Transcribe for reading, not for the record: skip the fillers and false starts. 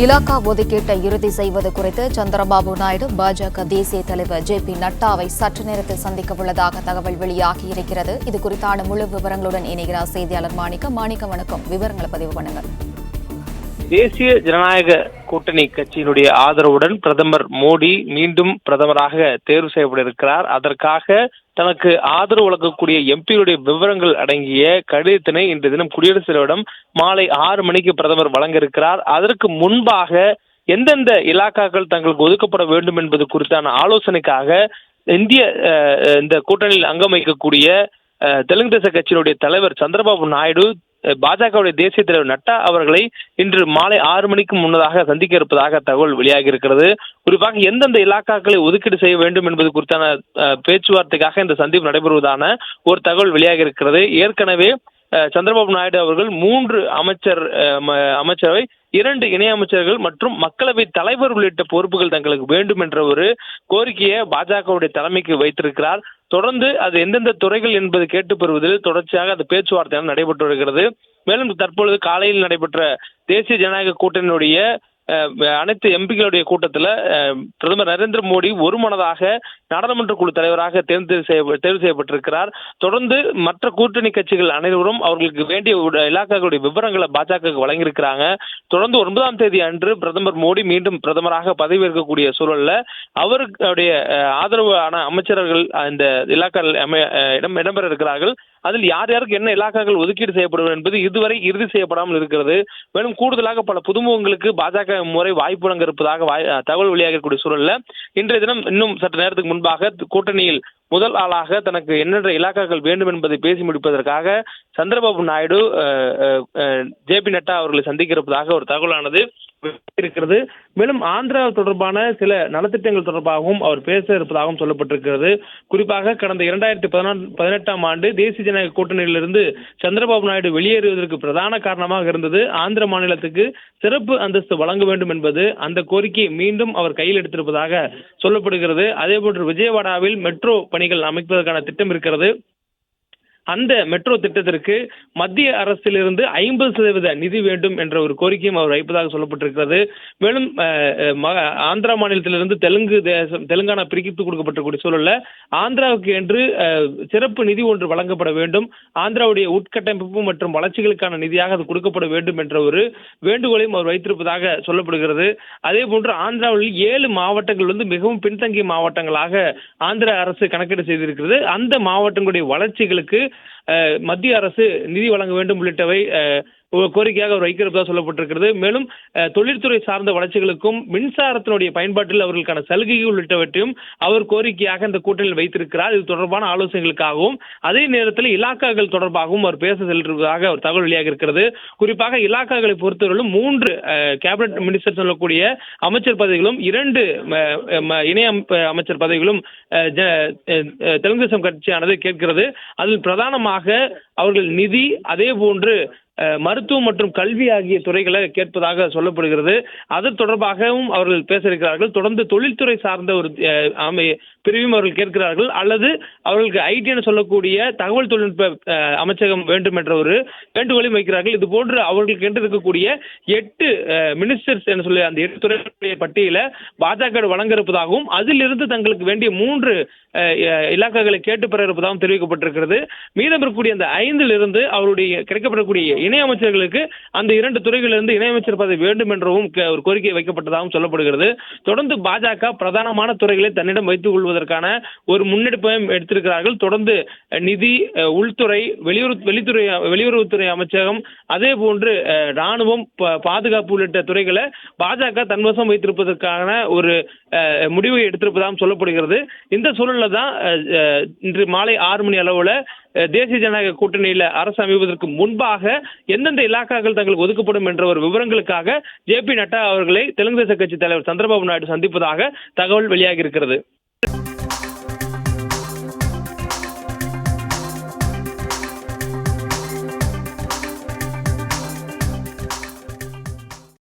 இலாக்கா ஒதுக்கீட்டை இறுதி செய்வது குறித்து சந்திரபாபு நாயுடு பாஜக தேசிய தலைவர் ஜே.பி. நட்டாவை சற்று நேரத்தில் சந்திக்க உள்ளதாக தகவல் வெளியாகியிருக்கிறது. இது குறித்தான முழு விவரங்களுடன் இணைகிறார் செய்தியாளர் மாணிக்கம். வணக்கம், விவரங்களை பதிவு பண்ணுங்க. தேசிய ஜனநாயக கூட்டணி கட்சியினுடைய ஆதரவுடன் பிரதமர் மோடி மீண்டும் பிரதமராக தேர்வு செய்யப்பட இருக்கிறார். அதற்காக தனக்கு ஆதரவு வழங்கக்கூடிய எம்பியுடைய விவரங்கள் அடங்கிய கடிதத்தினை இன்று தினம் குடியரசுத் தலைவரிடம் மாலை 6 மணிக்கு பிரதமர் வழங்க இருக்கிறார். அதற்கு முன்பாக எந்தெந்த இலாக்காக்கள் தங்களுக்கு ஒதுக்கப்பட வேண்டும் என்பது குறித்தான ஆலோசனைக்காக இந்த கூட்டணியில் அங்கம் வகிக்கக்கூடிய தெலுங்கு தேச கட்சியினுடைய தலைவர் சந்திரபாபு நாயுடு பாஜகவுடைய தேசிய தலைவர் நட்டா அவர்களை இன்று மாலை 6 மணிக்கு முன்னதாக சந்திக்க இருப்பதாக தகவல் வெளியாகி இருக்கிறது. குறிப்பாக எந்தெந்த இலாக்காக்களை ஒதுக்கீடு செய்ய வேண்டும் என்பது குறித்தான பேச்சுவார்த்தைக்காக இந்த சந்திப்பு நடைபெறுவதான ஒரு தகவல் வெளியாகி இருக்கிறது. ஏற்கனவே சந்திரபாபு நாயுடு அவர்கள் 3 அமைச்சரவை 2 இணையமைச்சர்கள் மற்றும் மக்களவை தலைவர் உள்ளிட்ட பொறுப்புகள் தங்களுக்கு வேண்டும் என்ற ஒரு கோரிக்கையை பாஜகவுடைய தலைமைக்கு வைத்திருக்கிறார். தொடர்ந்து அது எந்தெந்த துறைகள் என்பது கேட்டு பெறுவதில் தொடர்ச்சியாக அந்த பேச்சுவார்த்தை நடைபெற்று வருகிறது. மேலும் தற்பொழுது காலையில் நடைபெற்ற தேசிய ஜனநாயக கூட்டணியினுடைய அனைத்து எம்பிக்களுடைய கூட்டத்தில் பிரதமர் நரேந்திர மோடி ஒருமனதாக நாடாளுமன்ற குழு தலைவராக தேர்வு செய்யப்பட்டிருக்கிறார். தொடர்ந்து மற்ற கூட்டணி கட்சிகள் அனைவரும் அவர்களுக்கு வேண்டிய இலாக்காக்களுடைய விவரங்களை பாஜக வழங்கியிருக்கிறாங்க. தொடர்ந்து 9ஆம் தேதி அன்று பிரதமர் மோடி மீண்டும் பிரதமராக பதவியேற்கக்கூடிய சூழல்ல அவருடைய ஆதரவான அமைச்சர்கள் இந்த இலாக்காக்கள் இடம்பெற இருக்கிறார்கள். அதில் யார் யாருக்கு என்ன இலாக்காக்கள் ஒதுக்கீடு செய்யப்படும் என்பது இதுவரை இறுதி செய்யப்படாமல் இருக்கிறது. மேலும் கூடுதலாக பல புதுமுகங்களுக்கு பாஜக முறை வாய்ப்பு வழங்க இருப்பதாக தகவல் வெளியாகக்கூடிய சூழல்ல இன்றைய தினம் இன்னும் சற்று நேரத்துக்கு முன்பாக கூட்டணியில் முதல் ஆளாக தனக்கு எண்ணற்ற இலாக்காக்கள் வேண்டும் என்பதை பேசி முடிப்பதற்காக சந்திரபாபு நாயுடு ஜே.பி. நட்டா அவர்களை சந்திக்க இருப்பதாக ஒரு தகவலானது இருக்கிறது. மேலும் ஆந்திரா தொடர்பான சில நலத்திட்டங்கள் தொடர்பாகவும் அவர் பேச இருப்பதாகவும் சொல்லப்பட்டிருக்கிறது. குறிப்பாக கடந்த 2018ஆம் ஆண்டு தேசிய ஜனநாயக கூட்டணியிலிருந்து சந்திரபாபு நாயுடு வெளியேறுவதற்கு பிரதான காரணமாக இருந்தது ஆந்திர மாநிலத்துக்கு சிறப்பு அந்தஸ்து வழங்க வேண்டும் என்பது. அந்த கோரிக்கையை மீண்டும் அவர் கையில் எடுத்திருப்பதாக சொல்லப்படுகிறது. அதேபோன்று விஜயவாடாவில் மெட்ரோ பணிகள் அமைப்பதற்கான திட்டம் இருக்கிறது. அந்த மெட்ரோ திட்டத்திற்கு மத்திய அரசிலிருந்து 50% நிதி வேண்டும் என்ற ஒரு கோரிக்கையும் அவர் வைப்பதாக சொல்லப்பட்டிருக்கிறது. மேலும் ஆந்திரா மாநிலத்திலிருந்து தெலுங்கானா பிரித்து கொடுக்கப்பட்டிருக்கூடிய சூழல்ல ஆந்திராவுக்கு என்று சிறப்பு நிதி ஒன்று வழங்கப்பட வேண்டும், ஆந்திராவுடைய உட்கட்டமைப்பு மற்றும் வளர்ச்சிகளுக்கான நிதியாக அது கொடுக்கப்பட வேண்டும் என்ற ஒரு வேண்டுகோளையும் அவர் வைத்திருப்பதாக சொல்லப்படுகிறது. அதே போன்று ஆந்திராவில் 7 மாவட்டங்கள் மிகவும் பின்தங்கிய மாவட்டங்களாக ஆந்திர அரசு கணக்கீடு செய்திருக்கிறது. அந்த மாவட்டங்களுடைய வளர்ச்சிகளுக்கு மத்திய அரசு நிதி வழங்க வேண்டும் உள்ளிட்டவை கோரிக்கையாக அவர் வைக்கிறதாக சொல்லப்பட்டிருக்கிறது. மேலும் தொழில்துறை சார்ந்த வளர்ச்சிகளுக்கும் மின்சாரத்தினுடைய பயன்பாட்டில் அவர்களுக்கான சலுகைகள் உள்ளிட்டவற்றையும் அவர் கோரிக்கையாக இந்த கூட்டணியில் வைத்திருக்கிறார். இது தொடர்பான ஆலோசனைகளுக்காகவும் அதே நேரத்தில் இலாக்காக்கள் தொடர்பாகவும் அவர் பேச செல்வதாக ஒரு தகவல் வெளியாக இருக்கிறது. குறிப்பாக இலாக்காக்களை பொறுத்தவரையிலும் 3 கேபினட் மினிஸ்டர் சொல்லக்கூடிய அமைச்சர் பதவிகளும் 2 இணை அமைச்சர் பதவிகளும் தெலுங்கு தேசம் கட்சியானது கேட்கிறது. அதில் பிரதானமாக அவர்கள் நிதி, அதே போன்று மருத்துவம் மற்றும் கல்வி ஆகிய துறைகளை கேட்பதாக சொல்லப்படுகிறது. அது தொடர்பாகவும் அவர்கள் பேச இருக்கிறார்கள். தொடர்ந்து தொழில்துறை சார்ந்த ஒரு பிரிவும் அவர்கள் கேட்கிறார்கள். அல்லது அவர்களுக்கு ஐடி சொல்லக்கூடிய தகவல் தொழில்நுட்ப அமைச்சகம் வேண்டும் என்ற ஒரு வேண்டுகோளையும் வைக்கிறார்கள். இது போன்று அவர்களுக்கு என்று இருக்கக்கூடிய 8 மினிஸ்டர்ஸ் என்று சொல்லி அந்த 8 துறைகளுடைய பட்டியல பாஜக வழங்க இருப்பதாகவும் அதிலிருந்து தங்களுக்கு வேண்டிய 3 இலாக்காக்களை கேட்டு பெற இருப்பதாகவும் தெரிவிக்கப்பட்டிருக்கிறது. மீதம் இருக்கக்கூடிய அந்த 5 அவருடைய கிடைக்கப்படக்கூடிய இணையமைச்சர்களுக்கு அந்த 2 துறைகளிலிருந்து இணையமைச்சர் பதவி வேண்டும் என்றும் ஒரு கோரிக்கை வைக்கப்பட்டதாகவும் சொல்லப்படுகிறது. தொடர்ந்து பாஜக பிரதானமான துறைகளை தன்னிடம் வைத்துக் கொள்வதற்கான ஒரு முன்னெடுப்பையும் எடுத்திருக்கிறார்கள். தொடர்ந்து நிதி, உள்துறை, வெளியுறவுத்துறை அமைச்சகம், அதே போன்று ராணுவம், பாதுகாப்பு உள்ளிட்ட துறைகளை பாஜக தன்வசம் வைத்திருப்பதற்கான ஒரு முடிவை எடுத்திருப்பதாகவும் சொல்லப்படுகிறது. இந்த சூழல்ல தான் இன்று மாலை 6 மணி அளவுல தேசிய ஜனநாயக கூட்டணியில அரசு அமைவதற்கு முன்பாக எந்தெந்த இலாக்காக்கள் தங்களுக்கு ஒதுக்கப்படும் என்ற ஒரு விவரங்களுக்காக ஜே.பி. நட்டா அவர்களை தெலுங்கு தேச கட்சி தலைவர் சந்திரபாபு நாயுடு சந்திப்பதாக தகவல் வெளியாகி இருக்கிறது.